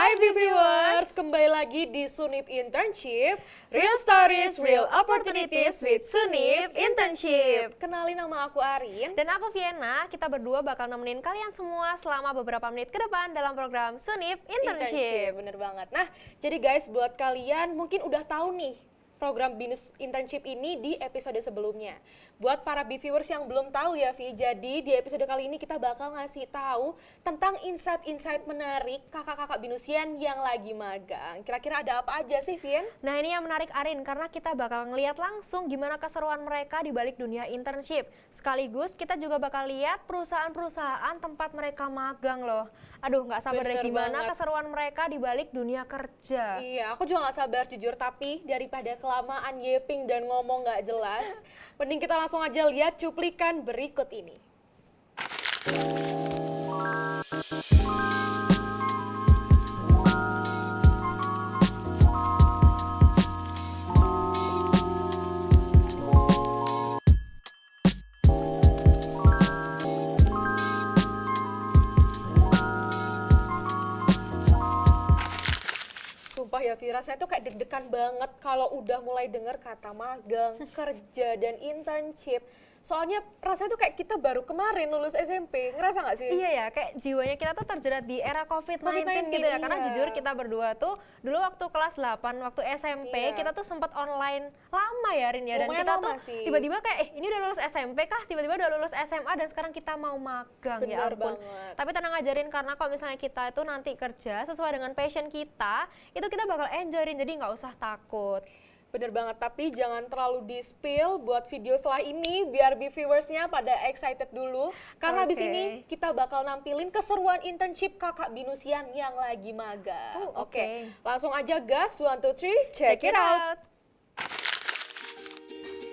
Hai viewers, kembali lagi di Sunip Internship, Real Stories, Real Opportunities with Sunip Internship. Kenalin, nama aku Arin. Dan aku Vienna, kita berdua bakal nemenin kalian semua selama beberapa menit ke depan dalam program Sunip Internship. Bener banget. Nah, jadi guys, buat kalian mungkin udah tahu nih program BINUS Internship ini di episode sebelumnya. Buat para viewers yang belum tahu ya Vi, jadi di episode kali ini kita bakal ngasih tahu tentang insight-insight menarik kakak-kakak BINUSian yang lagi magang. Kira-kira ada apa aja sih, Vien? Nah, ini yang menarik Arin, karena kita bakal ngeliat langsung gimana keseruan mereka di balik dunia internship. Sekaligus kita juga bakal lihat perusahaan-perusahaan tempat mereka magang loh. Aduh, nggak sabar deh gimana keseruan mereka di balik dunia kerja. Iya, aku juga nggak sabar jujur, tapi daripada kelamaan yeping dan ngomong nggak jelas, mending kita langsung aja lihat cuplikan berikut ini. Sumpah ya Vi, rasanya tuh kayak deg-degan banget kalau udah mulai denger kata magang, kerja, dan internship. Soalnya rasanya tuh kayak kita baru kemarin lulus SMP, ngerasa nggak sih? Iya ya, kayak jiwanya kita tuh terjerat di era COVID-19 gitu ya. Iya. Karena jujur kita berdua tuh dulu waktu kelas 8, waktu SMP, kita tuh sempat online lama ya Rin ya. Dan Lumayan kita lama tuh sih. tiba-tiba kayak, ini udah lulus SMP kah? Tiba-tiba udah lulus SMA dan sekarang kita mau magang. Bener Ya ampun. banget. Tapi tenang aja Rin, karena kalau misalnya kita itu nanti kerja sesuai dengan passion kita, itu kita bakal enjoy Rin, jadi nggak usah takut. Bener banget, tapi jangan terlalu di-spill buat video setelah ini biar viewersnya pada excited dulu. Karena abis ini kita bakal nampilin keseruan internship kakak BINUSian yang lagi magang. Oke, langsung aja gas, 1, 2, 3, check it out!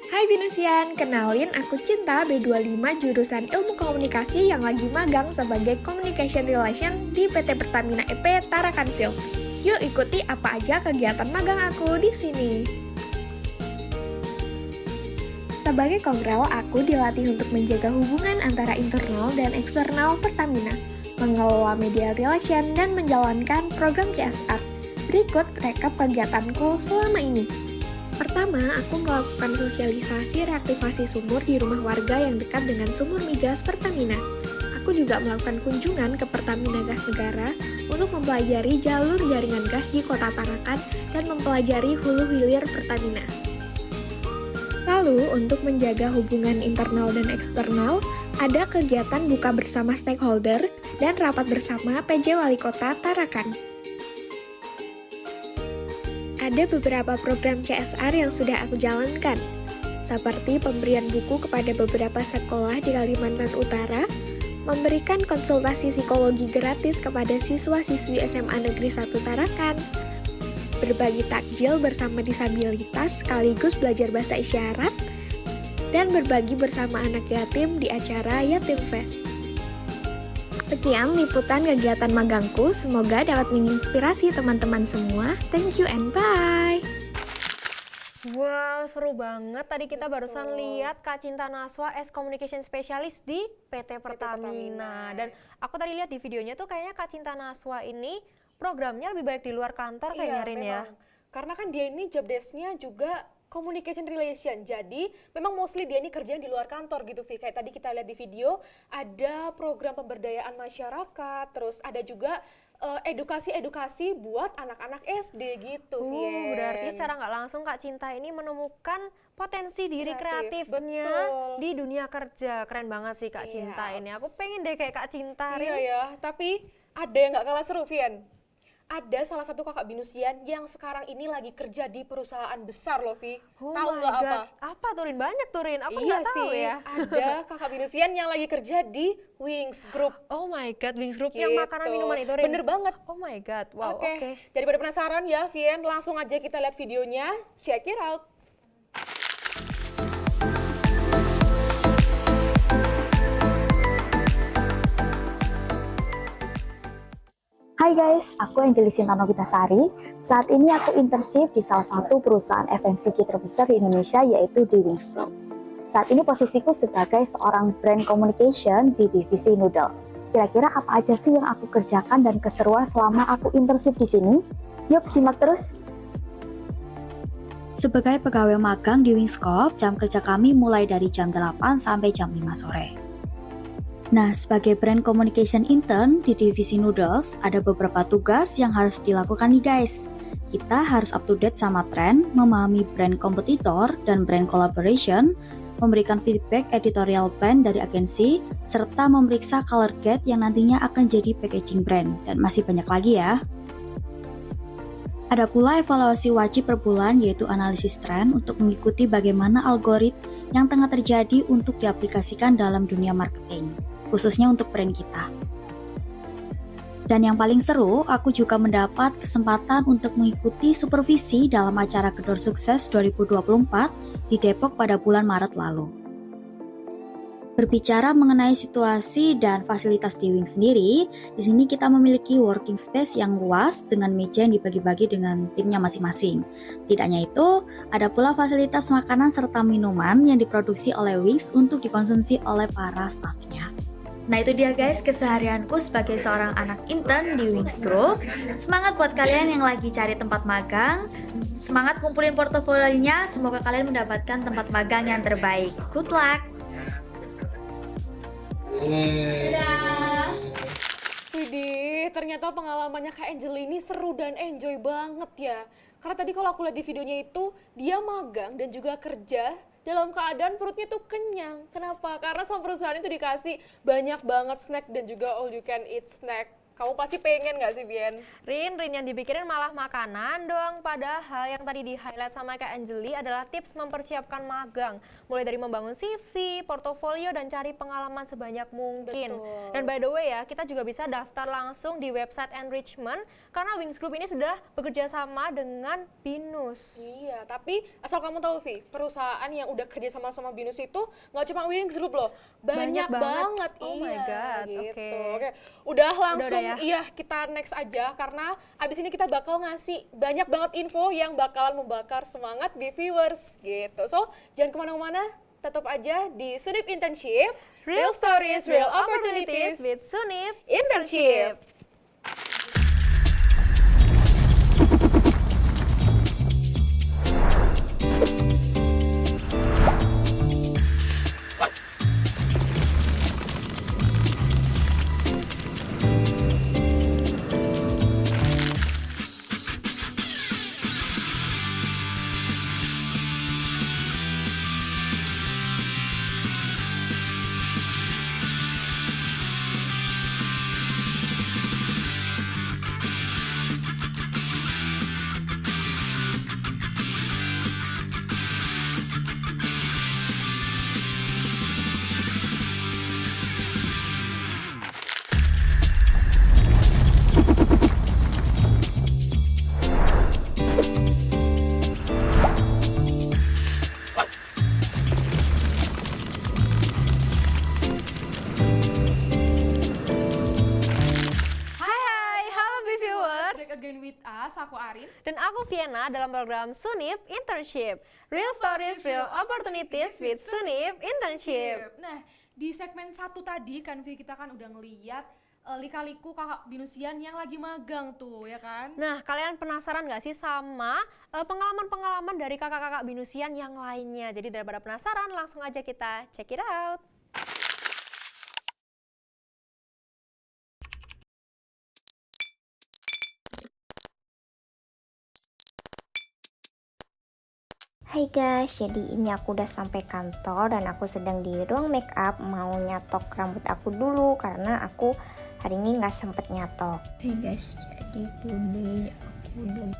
Hai BINUSian, kenalin aku Cinta B25 jurusan Ilmu Komunikasi yang lagi magang sebagai Communication Relation di PT Pertamina EP Tarakan Field. Yuk ikuti apa aja kegiatan magang aku di sini. Sebagai komrel, aku dilatih untuk menjaga hubungan antara internal dan eksternal Pertamina, mengelola media relation, dan menjalankan program CSR. Berikut rekap kegiatanku selama ini. Pertama, aku melakukan sosialisasi reaktivasi sumur di rumah warga yang dekat dengan sumur migas Pertamina. Aku juga melakukan kunjungan ke Pertamina Gas Negara untuk mempelajari jalur jaringan gas di Kota Tarakan dan mempelajari hulu hilir Pertamina. Lalu, untuk menjaga hubungan internal dan eksternal, ada kegiatan buka bersama stakeholder dan rapat bersama PJ Wali Kota Tarakan. Ada beberapa program CSR yang sudah aku jalankan, seperti pemberian buku kepada beberapa sekolah di Kalimantan Utara, memberikan konsultasi psikologi gratis kepada siswa-siswi SMA Negeri 1 Tarakan, berbagi takjil bersama disabilitas sekaligus belajar bahasa isyarat, dan berbagi bersama anak yatim di acara Yatim Fest. Sekian liputan kegiatan magangku, semoga dapat menginspirasi teman-teman semua. Thank you and bye! Wow, seru banget. Tadi kita barusan lihat Kak Cinta Naswa as Communication Specialist di PT Pertamina. Dan aku tadi lihat di videonya tuh kayaknya Kak Cinta Naswa ini programnya lebih baik di luar kantor kayaknya Rin ya. Karena kan dia ini job desk-nya juga communication relation. Jadi memang mostly dia ini kerjaan di luar kantor gitu Vi. Kayak tadi kita lihat di video ada program pemberdayaan masyarakat, terus ada juga edukasi-edukasi buat anak-anak SD gitu, Vien. Berarti secara nggak langsung Kak Cinta ini menemukan potensi diri kreatifnya di dunia kerja. Keren banget sih Kak Cinta ini. Aku pengen deh kayak Kak Cinta. Iya ya, tapi ada yang nggak kalah seru, Vien. Ada salah satu kakak BINUSian yang sekarang ini lagi kerja di perusahaan besar loh, Vi. Tahu nggak apa? Apa Turin? Banyak Turin. Aku iya nggak tahu sih, ya. Ada kakak BINUSian yang lagi kerja di Wings Group. Oh my God, Wings Group yang makanan minuman itu Rin. Bener banget. Oh my God, wow. Oke. Daripada penasaran ya, Vien, langsung aja kita lihat videonya. Check it out. Hai guys, aku Angelie Sintano Vitasari. Saat ini aku internship di salah satu perusahaan FMCG terbesar di Indonesia, yaitu di Wings Group. Saat ini posisiku sebagai seorang brand communication di divisi noodle. Kira-kira apa aja sih yang aku kerjakan dan keseruan selama aku internship di sini? Yuk simak terus! Sebagai pegawai magang di Wingscope, jam kerja kami mulai dari jam 8 sampai jam 5 sore. Nah, sebagai brand communication intern di divisi Noodles, ada beberapa tugas yang harus dilakukan nih guys. Kita harus up to date sama tren, memahami brand kompetitor dan brand collaboration, memberikan feedback editorial plan dari agensi, serta memeriksa color guide yang nantinya akan jadi packaging brand, dan masih banyak lagi ya. Ada pula evaluasi wajib per bulan yaitu analisis tren untuk mengikuti bagaimana algoritma yang tengah terjadi untuk diaplikasikan dalam dunia marketing, khususnya untuk brand kita. Dan yang paling seru, aku juga mendapat kesempatan untuk mengikuti supervisi dalam acara Kedor Sukses 2024 di Depok pada bulan Maret lalu. Berbicara mengenai situasi dan fasilitas di Wings sendiri, di sini kita memiliki working space yang luas dengan meja yang dibagi-bagi dengan timnya masing-masing. Tidak hanya itu, ada pula fasilitas makanan serta minuman yang diproduksi oleh Wings untuk dikonsumsi oleh para staffnya. Nah itu dia guys keseharianku sebagai seorang anak intern di Wings Group. Semangat buat kalian yang lagi cari tempat magang. Semangat kumpulin portofolionya, semoga kalian mendapatkan tempat magang yang terbaik. Good luck! Widih, ternyata pengalamannya Kak Angel ini seru dan enjoy banget ya. Karena tadi kalau aku lihat di videonya itu, dia magang dan juga kerja dalam keadaan perutnya tuh kenyang. Kenapa? Karena sama perusahaan itu dikasih banyak banget snack dan juga all you can eat snack. Kamu pasti pengen gak sih, Bien? Rin yang dipikirin malah makanan dong. Padahal yang tadi di-highlight sama Kak Anjeli adalah tips mempersiapkan magang. Mulai dari membangun CV, portofolio, dan cari pengalaman sebanyak mungkin. Betul. Dan by the way ya, kita juga bisa daftar langsung di website Enrichment karena Wings Group ini sudah bekerja sama dengan BINUS. Iya, tapi asal kamu tahu, Vi, perusahaan yang udah kerja sama BINUS itu nggak cuma Wings Group loh. Banyak banget. Oh iya, my God, gitu. oke. Oke, udah langsung ya? iya kita next aja karena abis ini kita bakal ngasih banyak banget info yang bakalan membakar semangat di viewers gitu. So jangan kemana-mana, tetap aja di Sunip Internship, Real Stories, Real Opportunities with Sunip Internship. Again with us, aku Arin. Dan aku Vienna dalam program Sunip Internship. Real Stories, Real Opportunities with Sunip Internship. Nah, di segmen 1 tadi kan kita kan udah ngeliat lika-liku kakak binusian yang lagi magang tuh, ya kan? Nah, kalian penasaran gak sih sama pengalaman-pengalaman dari kakak-kakak binusian yang lainnya? Jadi daripada penasaran, langsung aja kita check it out. Hai guys, jadi ini aku udah sampai kantor dan aku sedang di ruang make up mau nyatok rambut aku dulu karena aku hari ini nggak sempet nyatok. Hai guys, jadi ini aku udah.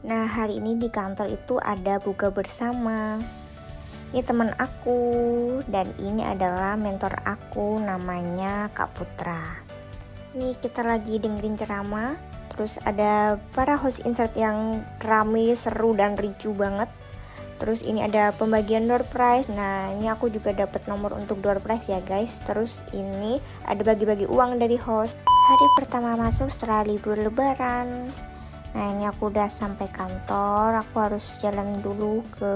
Nah hari ini di kantor itu ada buka bersama. Ini teman aku dan ini adalah mentor aku namanya Kak Putra. Ini kita lagi dengerin ceramah. Terus ada para host insert yang rame, seru dan ricu banget. Terus ini ada pembagian door prize. Nah ini aku juga dapat nomor untuk door prize ya guys. Terus ini ada bagi-bagi uang dari host. Hari pertama masuk setelah libur lebaran. Nah ini aku udah sampai kantor, aku harus jalan dulu ke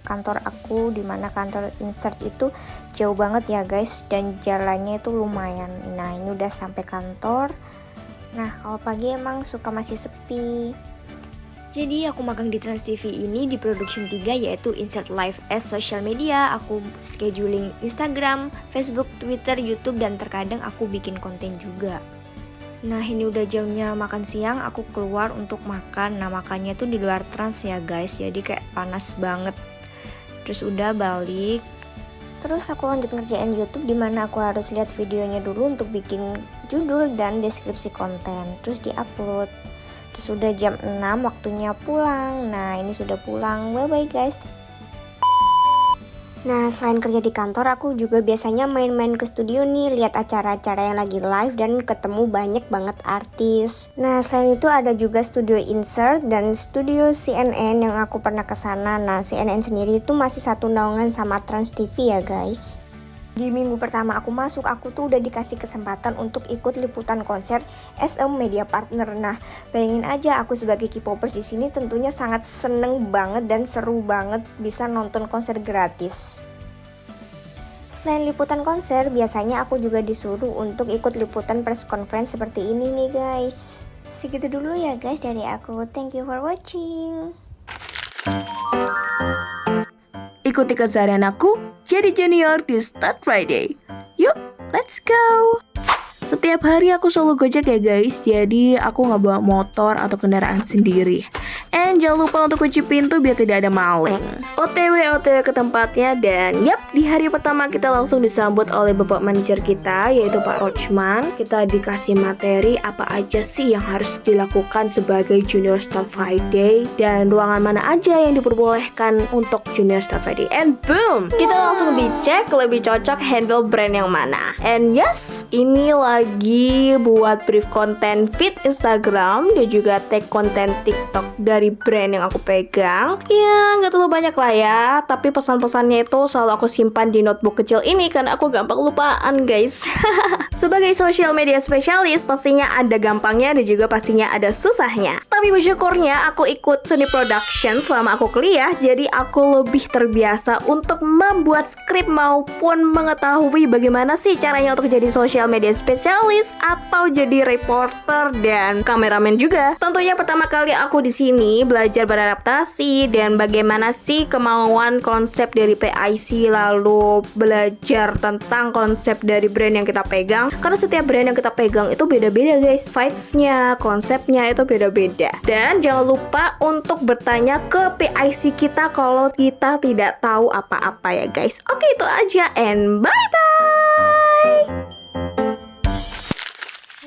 kantor aku, dimana kantor insert itu jauh banget ya guys, dan jalannya itu lumayan. Nah ini udah sampai kantor. Nah kalau pagi emang suka masih sepi. Jadi aku magang di Trans TV ini di production 3, yaitu Insert Live as social media. Aku scheduling Instagram, Facebook, Twitter, YouTube, dan terkadang aku bikin konten juga. Nah ini udah jamnya makan siang, aku keluar untuk makan. Nah makannya tuh di luar Trans ya guys, jadi kayak panas banget. Terus udah balik. Terus aku lanjut ngerjain YouTube, dimana aku harus lihat videonya dulu untuk bikin judul dan deskripsi konten. Terus diupload. Terus udah jam 6 waktunya pulang. Nah ini sudah pulang, bye bye guys. Nah selain kerja di kantor, aku juga biasanya main-main ke studio nih, lihat acara-acara yang lagi live dan ketemu banyak banget artis. Nah selain itu ada juga studio Insert dan studio CNN yang aku pernah kesana. Nah CNN sendiri itu masih satu naungan sama Trans TV ya guys. Di minggu pertama aku masuk, aku tuh udah dikasih kesempatan untuk ikut liputan konser as a media partner. Nah, bayangin aja aku sebagai K-popers di sini tentunya sangat seneng banget dan seru banget bisa nonton konser gratis. Selain liputan konser, biasanya aku juga disuruh untuk ikut liputan press conference seperti ini nih guys. Segitu dulu ya guys dari aku. Thank you for watching. Ikuti keseharian aku jadi junior di Start Friday. Yuk, let's go! Setiap hari aku selalu gojek ya guys, jadi aku nggak bawa motor atau kendaraan sendiri. And jangan lupa untuk kunci pintu biar tidak ada maling. OTW ke tempatnya, dan yap, di hari pertama kita langsung disambut oleh bapak manajer kita, yaitu Pak Rochman. Kita dikasih materi apa aja sih yang harus dilakukan sebagai Junior Start Friday, dan ruangan mana aja yang diperbolehkan untuk Junior Start Friday. And boom, kita langsung dicek lebih cocok handle brand yang mana. And yes, ini lagi buat brief konten feed Instagram dan juga tag konten TikTok dari brand yang aku pegang. Ya nggak terlalu banyak lah ya, tapi pesan-pesannya itu selalu aku simpan di notebook kecil ini karena aku gampang lupaan guys. Sebagai social media spesialis pastinya ada gampangnya dan juga pastinya ada susahnya. Tapi bersyukurnya aku ikut seni production selama aku kuliah, jadi aku lebih terbiasa untuk membuat skrip maupun mengetahui bagaimana sih caranya untuk jadi social media spesialis atau jadi reporter dan kameramen juga. Tentunya pertama kali aku di sini belajar beradaptasi dan bagaimana sih kemauan konsep dari PIC, lalu belajar tentang konsep dari brand yang kita pegang, karena setiap brand yang kita pegang itu beda-beda guys, vibes-nya, konsepnya itu beda-beda. Dan jangan lupa untuk bertanya ke PIC kita kalau kita tidak tahu apa-apa ya guys. Oke, itu aja and bye-bye.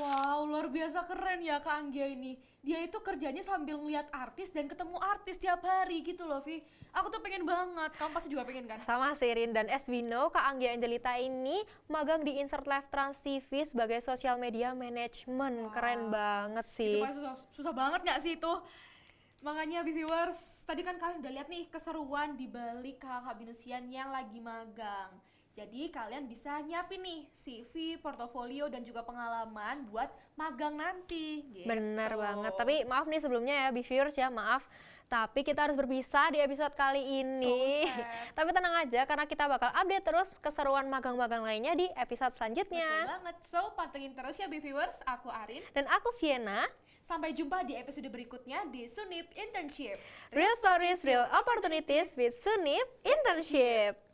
Wow, luar biasa keren ya Kak Anggia ini. Dia itu kerjanya sambil ngeliat artis dan ketemu artis tiap hari gitu loh, Vi. Aku tuh pengen banget, kamu pasti juga pengen kan? Sama Sirin, dan as we know, Kak Anggia Angelita ini magang di Insert Live Trans TV sebagai social media management. Wow. Keren banget sih. Itu susah banget gak sih itu? Makanya viewers, tadi kan kalian udah lihat nih keseruan di balik kakak Binusian yang lagi magang. Jadi kalian bisa nyiapin nih CV, portofolio, dan juga pengalaman buat magang nanti gitu. Bener banget, tapi maaf nih sebelumnya ya viewers ya, maaf. Tapi kita harus berpisah di episode kali ini. Tapi tenang aja karena kita bakal update terus keseruan magang-magang lainnya di episode selanjutnya. Betul banget, so pantengin terus ya viewers. Aku Arin. Dan aku Vienna. Sampai jumpa di episode berikutnya di Sunip Internship. Real Stories, Real Opportunities with Sunip Internship.